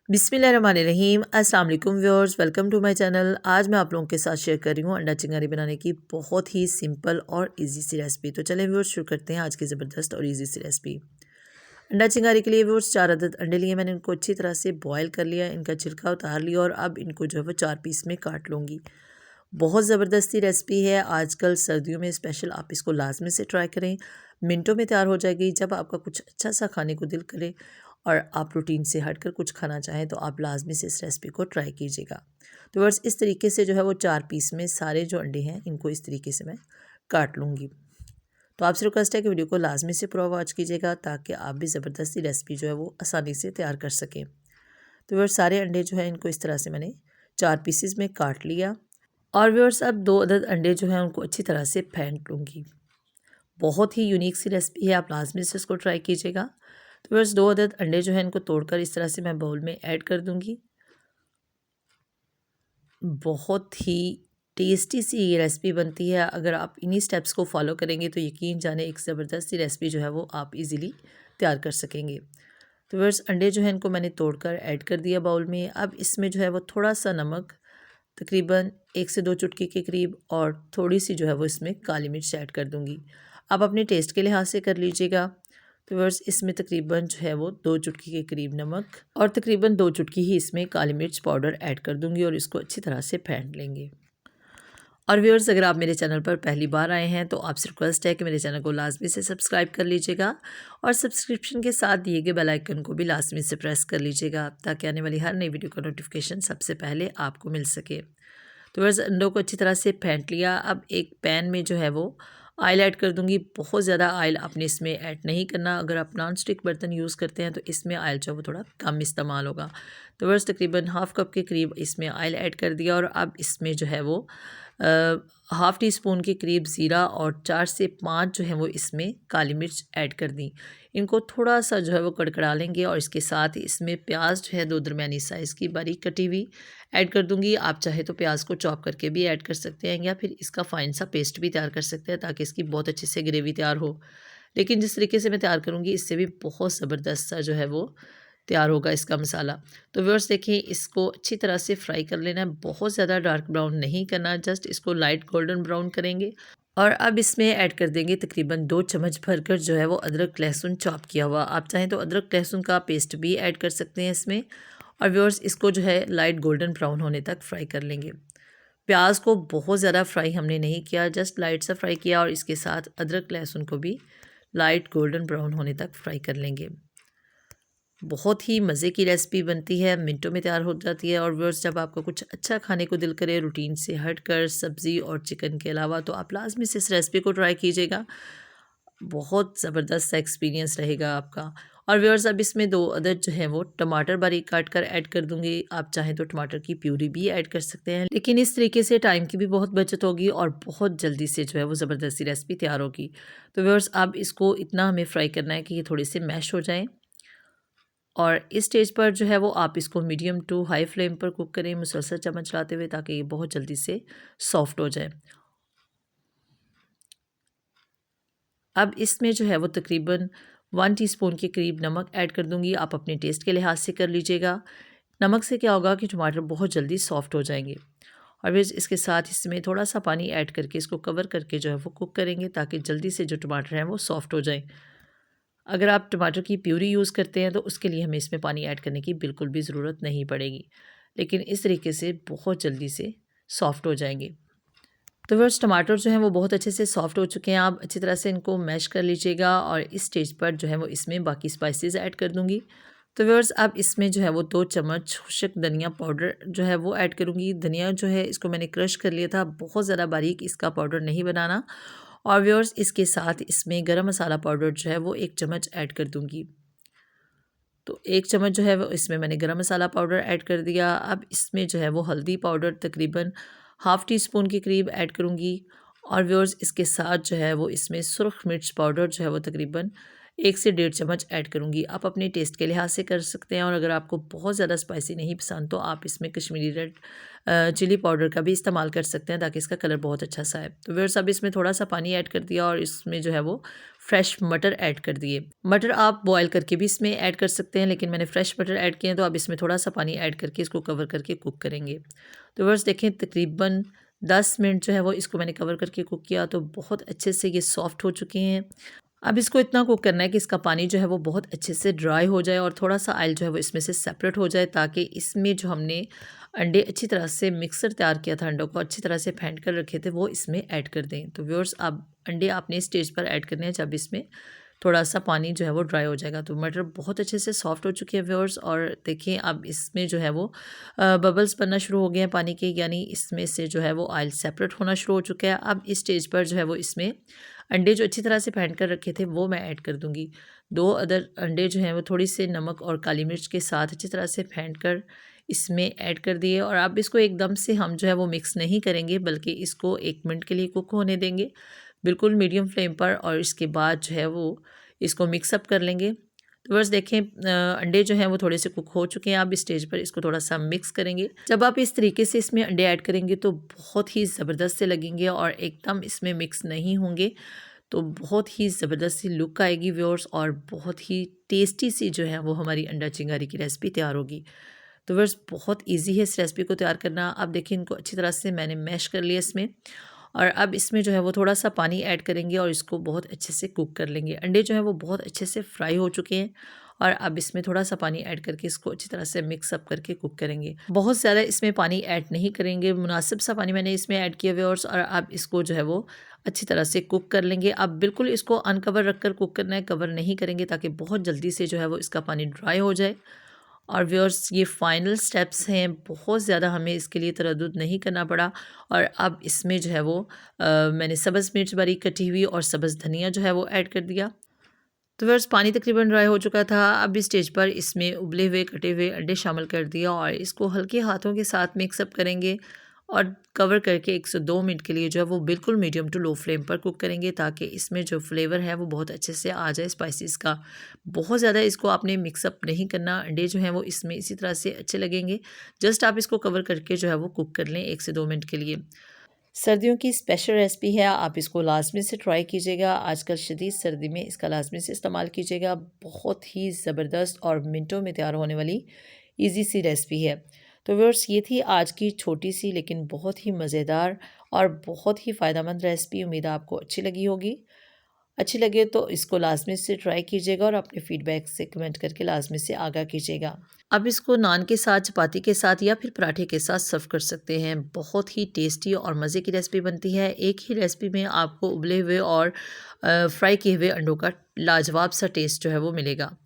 बिस्मिल्लाहिर्रहमानिर्रहीम। अस्सलाम वालेकुम viewers, welcome to my channel. आज मैं आप लोगों के साथ शेयर कर रही हूँ अंडा चिंगारी बनाने की बहुत ही सिंपल और इजी सी रेसिपी। तो चलें व्यूअर्स, शुरू करते हैं आज की ज़बरदस्त और इजी सी रेसिपी। अंडा चिंगारी के लिए व्यूअर्स 4 अदद अंडे लिए मैंने, इनको अच्छी तरह से बॉयल कर लिया, इनका छिलका उतार लिया और अब इनको जो है वो 4 पीस में काट लूँगी। बहुत ज़बरदस्ती रेसिपी है, आजकल सर्दियों में स्पेशल आप इसको लाजमी से ट्राई करें, मिनटों में तैयार हो जाएगी। जब आपका कुछ अच्छा सा खाने को दिल करे और आप रूटीन से हटकर कुछ खाना चाहें तो आप लाजमी से इस रेसिपी को ट्राई कीजिएगा। तो बस इस तरीके से जो है वो 4 पीस में सारे जो अंडे हैं इनको इस तरीके से मैं काट लूँगी। तो आपसे रिक्वेस्ट है कि वीडियो को लाजमी से पूरा वॉच कीजिएगा ताकि आप भी ज़बरदस्ती रेसिपी जो है वो आसानी से तैयार कर सकें। तो व्यूअर्स, सारे अंडे जो है इनको इस तरह से मैंने 4 पीसेस में काट लिया और व्यूअर्स अब 2 अदद अंडे जो हैं उनको अच्छी तरह से फेंट लूँगी। बहुत ही यूनिक सी रेसिपी है, आप लाजमी से इसको ट्राई कीजिएगा। तो व्यूअर्स, 2 अदद अंडे जो हैं इनको तोड़कर इस तरह से मैं बाउल में ऐड कर दूँगी। बहुत ही टेस्टी सी ये रेसिपी बनती है, अगर आप इन्हीं स्टेप्स को फॉलो करेंगे तो यकीन जाने एक ज़बरदस्त सी रेसिपी जो है वो आप इजीली तैयार कर सकेंगे। तो व्यूअर्स, अंडे जो हैं इनको मैंने तोड़कर ऐड कर दिया बाउल में। अब इसमें जो है वो थोड़ा सा नमक, तकरीबन 1 से 2 चुटकी के करीब, और थोड़ी सी जो है वो इसमें काली मिर्च ऐड कर दूँगी। आप अपने टेस्ट के लिहाज से कर लीजिएगा। तो व्यूअर्स, इसमें तकरीबन जो है वो 2 चुटकी के करीब नमक और तकरीबन 2 चुटकी ही इसमें काली मिर्च पाउडर ऐड कर दूँगी और इसको अच्छी तरह से फेंट लेंगे। और व्यूअर्स, अगर आप मेरे चैनल पर पहली बार आए हैं तो आपसे रिक्वेस्ट है कि मेरे चैनल को लाजमी से सब्सक्राइब कर लीजिएगा और सब्सक्रिप्शन के साथ दिए गए बेल आइकन को भी लाजमी से प्रेस कर लीजिएगा ताकि आने वाली हर नई वीडियो का नोटिफिकेशन सबसे पहले आपको मिल सके। तो व्यूअर्स, अंडों को अच्छी तरह से फेंट लिया। अब एक पैन में जो है वो ऑयल ऐड कर दूंगी। बहुत ज़्यादा ऑयल आपने इसमें ऐड नहीं करना, अगर आप नॉन स्टिक बर्तन यूज़ करते हैं तो इसमें ऑयल जो है वो थोड़ा कम इस्तेमाल होगा। तो व्यूअर्स, तकरीबन हाफ़ कप के करीब इसमें ऑयल ऐड कर दिया और अब इसमें जो है वो हाफ़ टी स्पून के करीब ज़ीरा और 4 से 5 जो है वो इसमें काली मिर्च ऐड कर दी। इनको थोड़ा सा जो है वो कड़कड़ा लेंगे और इसके साथ ही इसमें प्याज जो है 2 दरमियानी साइज़ की बारीक कटी हुई ऐड कर दूंगी। आप चाहे तो प्याज को चॉप करके भी ऐड कर सकते हैं या फिर इसका फाइन सा पेस्ट भी तैयार कर सकते हैं ताकि इसकी बहुत अच्छे से ग्रेवी तैयार हो। लेकिन जिस तरीके से मैं तैयार करूँगी इससे भी बहुत ज़बरदस्त सा जो है वो तैयार होगा इसका मसाला। तो व्यूअर्स, देखिए इसको अच्छी तरह से फ्राई कर लेना है, बहुत ज़्यादा डार्क ब्राउन नहीं करना, जस्ट इसको लाइट गोल्डन ब्राउन करेंगे। और अब इसमें ऐड कर देंगे तकरीबन 2 चम्मच भरकर जो है वो अदरक लहसुन चॉप किया हुआ। आप चाहें तो अदरक लहसुन का पेस्ट भी ऐड कर सकते हैं इसमें। और व्यूअर्स, इसको जो है लाइट गोल्डन ब्राउन होने तक फ्राई कर लेंगे। प्याज को बहुत ज़्यादा फ्राई हमने नहीं किया, जस्ट लाइट सा फ्राई किया और इसके साथ अदरक लहसुन को भी लाइट गोल्डन ब्राउन होने तक फ्राई कर लेंगे। बहुत ही मज़े की रेसिपी बनती है, मिनटों में तैयार हो जाती है। और व्यूअर्स, जब आपको कुछ अच्छा खाने को दिल करे रूटीन से हटकर सब्ज़ी और चिकन के अलावा तो आप लाजमी से इस रेसिपी को ट्राई कीजिएगा। बहुत ज़बरदस्त सा एक्सपीरियंस रहेगा आपका। और व्यूअर्स, अब इसमें 2 अदद जो है वो टमाटर बारीक काट कर ऐड कर दूंगी। आप चाहें तो टमाटर की प्यूरी भी ऐड कर सकते हैं, लेकिन इस तरीके से टाइम की भी बहुत बचत होगी और बहुत जल्दी से जो है वो ज़बरदस्ती रेसिपी तैयार होगी। तो व्यूअर्स, अब इसको इतना हमें फ्राई करना है कि ये थोड़े से मैश हो जाएँ और इस स्टेज पर जो है वो आप इसको मीडियम टू हाई फ्लेम पर कुक करें मुसलसल चम्मच चलाते हुए ताकि ये बहुत जल्दी से सॉफ्ट हो जाए। अब इसमें जो है वो तकरीबन 1 टीस्पून के करीब नमक ऐड कर दूंगी। आप अपने टेस्ट के लिहाज से कर लीजिएगा। नमक से क्या होगा कि टमाटर बहुत जल्दी सॉफ्ट हो जाएंगे। और फिर इसके साथ इसमें थोड़ा सा पानी ऐड करके इसको कवर करके जो है वो कुक करेंगे ताकि जल्दी से जो टमाटर हैं वो सॉफ्ट हो जाएं। अगर आप टमाटर की प्यूरी यूज़ करते हैं तो उसके लिए हमें इसमें पानी ऐड करने की बिल्कुल भी ज़रूरत नहीं पड़ेगी, लेकिन इस तरीके से बहुत जल्दी से सॉफ्ट हो जाएंगे। तो व्यूअर्स, टमाटर जो हैं वो बहुत अच्छे से सॉफ्ट हो चुके हैं। आप अच्छी तरह से इनको मैश कर लीजिएगा और इस स्टेज पर जो है वो इसमें बाकी स्पाइसेस ऐड कर दूंगी। तो व्यूअर्स, अब इसमें जो है वो 2 चम्मच खुशक धनिया पाउडर जो है वो ऐड करूंगी। धनिया जो है इसको मैंने क्रश कर लिया था, बहुत ज़्यादा बारीक इसका पाउडर नहीं बनाना। और व्यूअर्स, इसके साथ इसमें गरम मसाला पाउडर जो है वो 1 चम्मच ऐड कर दूंगी। तो 1 चम्मच जो है वो इसमें मैंने गरम मसाला पाउडर ऐड कर दिया। अब इसमें जो है वो हल्दी पाउडर तकरीबन हाफ़ टी स्पून के करीब ऐड करूँगी। और व्यूअर्स, इसके साथ जो है वो इसमें सुरख मिर्च पाउडर जो है वो तकरीबन 1 से 1.5 चम्मच ऐड करूँगी। आप अपने टेस्ट के लिहाज से कर सकते हैं, और अगर आपको बहुत ज़्यादा स्पाइसी नहीं पसंद तो आप इसमें कश्मीरी रेड चिली पाउडर का भी इस्तेमाल कर सकते हैं, ताकि इसका कलर बहुत अच्छा सा है। तो व्यूअर्स, अब इसमें थोड़ा सा पानी ऐड कर दिया और इसमें जो है वो फ्रेश मटर ऐड कर दिए। मटर आप बॉयल करके भी इसमें ऐड कर सकते हैं, लेकिन मैंने फ्रेश मटर ऐड किए हैं, तो अब इसमें थोड़ा सा पानी ऐड करके इसको कवर करके कुक करेंगे। तो व्यूअर्स देखें, तकरीबन 10 मिनट जो है वो इसको मैंने कवर करके कुक किया, तो बहुत अच्छे से ये सॉफ्ट हो चुके हैं। अब इसको इतना कुक करना है कि इसका पानी जो है वो बहुत अच्छे से ड्राई हो जाए और थोड़ा सा ऑयल जो है वो इसमें से सेपरेट हो जाए, ताकि इसमें जो हमने अंडे अच्छी तरह से मिक्सर तैयार किया था, अंडों को अच्छी तरह से फेंट कर रखे थे, वो इसमें ऐड कर दें। तो व्यूअर्स, अब अंडे आपने स्टेज पर ऐड करने हैं जब इसमें थोड़ा सा पानी जो है वो ड्राई हो जाएगा। तो मटर बहुत अच्छे से सॉफ्ट हो चुके हैं व्यूअर्स, और देखिए अब इसमें जो है वो बबल्स बनना शुरू हो गए हैं पानी के, यानी इसमें से जो है वो ऑयल सेपरेट होना शुरू हो चुका है। अब इस स्टेज पर जो है वो इसमें अंडे जो अच्छी तरह से फेंट कर रखे थे वो मैं ऐड कर दूँगी। 2 अदर अंडे जो हैं वो थोड़ी से नमक और काली मिर्च के साथ अच्छी तरह से फेंट कर इसमें ऐड कर दिए, और अब इसको एकदम से हम जो है वो मिक्स नहीं करेंगे, बल्कि इसको 1 मिनट के लिए कुक होने देंगे, बिल्कुल मीडियम फ्लेम पर, और इसके बाद जो है वो इसको मिक्सअप कर लेंगे। तो बस देखें, अंडे जो हैं वो थोड़े से कुक हो चुके हैं। अब इस स्टेज पर इसको थोड़ा सा मिक्स करेंगे। जब आप इस तरीके से इसमें अंडे ऐड करेंगे तो बहुत ही ज़बरदस्त से लगेंगे, और एकदम इसमें मिक्स नहीं होंगे, तो बहुत ही ज़बरदस्त सी लुक आएगी व्यूअर्स, और बहुत ही टेस्टी सी जो है वो हमारी अंडा चिंगारी की रेसिपी तैयार होगी। तो व्यूअर्स, बहुत ईजी है इस रेसिपी को तैयार करना। अब देखिए, इनको अच्छी तरह से मैंने मैश कर लिया इसमें, और अब इसमें जो है वो थोड़ा सा पानी ऐड करेंगे और इसको बहुत अच्छे से कुक कर लेंगे। अंडे जो है वो बहुत अच्छे से फ्राई हो चुके हैं, और अब इसमें थोड़ा सा पानी ऐड करके इसको अच्छी तरह से मिक्स अप करके कुक करेंगे। बहुत ज़्यादा इसमें पानी ऐड नहीं करेंगे, मुनासिब सा पानी मैंने इसमें ऐड किया व्यूअर्स, और अब इसको जो है वो अच्छी तरह से कुक कर लेंगे। अब बिल्कुल इसको अनकवर रखकर कुक करना है, कवर नहीं करेंगे, ताकि बहुत जल्दी से जो है वो इसका पानी ड्राई हो जाए। और व्यूअर्स, ये फाइनल स्टेप्स हैं, बहुत ज़्यादा हमें इसके लिए तरद्दुद नहीं करना पड़ा। और अब इसमें जो है वो मैंने सब्ज़ मिर्च बारीक कटी हुई और सब्ज़ धनिया जो है वो ऐड कर दिया। तो व्यूअर्स, पानी तकरीबन ड्राई हो चुका था। अब इस स्टेज पर इसमें उबले हुए कटे हुए अंडे शामिल कर दिया, और इसको हल्के हाथों के साथ मिक्सअप करेंगे, और कवर करके 1 से 2 मिनट के लिए जो है वो बिल्कुल मीडियम टू लो फ्लेम पर कुक करेंगे, ताकि इसमें जो फ्लेवर है वो बहुत अच्छे से आ जाए स्पाइसेस का। बहुत ज़्यादा इसको आपने मिक्सअप नहीं करना, अंडे जो हैं वो इसमें इसी तरह से अच्छे लगेंगे। जस्ट आप इसको कवर करके जो है वो कुक कर लें 1 से 2 मिनट के लिए। सर्दियों की स्पेशल रेसिपी है, आप इसको लाज़मी से ट्राई कीजिएगा। आजकल शदीद सर्दी में इसका लाज़मी से इस्तेमाल कीजिएगा। बहुत ही ज़बरदस्त और मिनटों में तैयार होने वाली ईज़ी सी रेसिपी है। तो व्यूअर्स, ये थी आज की छोटी सी लेकिन बहुत ही मज़ेदार और बहुत ही फ़ायदेमंद रेसिपी। उम्मीद है आपको अच्छी लगी होगी। अच्छी लगे तो इसको लाज़मी से ट्राई कीजिएगा, और अपने फ़ीडबैक से कमेंट करके लाज़मी से आगाह कीजिएगा। अब इसको नान के साथ, चपाती के साथ या फिर पराठे के साथ सर्व कर सकते हैं। बहुत ही टेस्टी और मज़े की रेसिपी बनती है। एक ही रेसिपी में आपको उबले हुए और फ्राई किए हुए अंडों का लाजवाब सा टेस्ट जो है वो मिलेगा।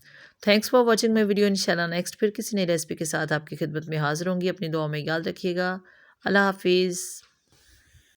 Thanks for watching my video. इंशाल्लाह नेक्स्ट फिर किसी नई रेसिपी के साथ आपकी खिदमत में हाज़िर होंगी। अपनी दुआ में याद रखिएगा। अल्लाह हाफिज़।